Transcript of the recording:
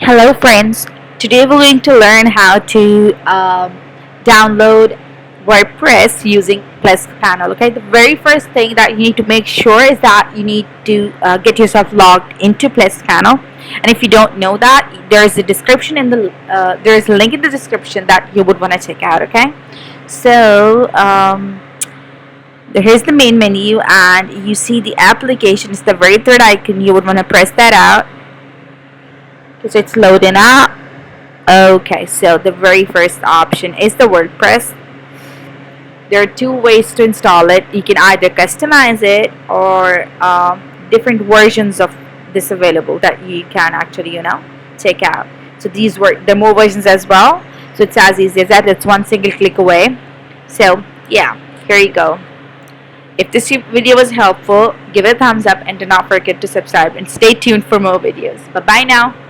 Hello friends, today we're going to learn how to download WordPress using Plesk Panel. Okay, the very first thing that you need to make sure is that you need to get yourself logged into Plesk Panel. And if you don't know that, there's a description in the there's a link in the description that you would want to check out. Okay, so here's the main menu, and you see the application is the very third icon. You would want to press that out because it's loading up. Okay, so the very first option is the WordPress. There are two ways to install it. You can either customize it or different versions of this available that you can actually check out. So these were the more versions as well. So it's as easy as that. It's one single click away. So yeah, here you go. If this video was helpful, give it a thumbs up and do not forget to subscribe and stay tuned for more videos. Bye bye now.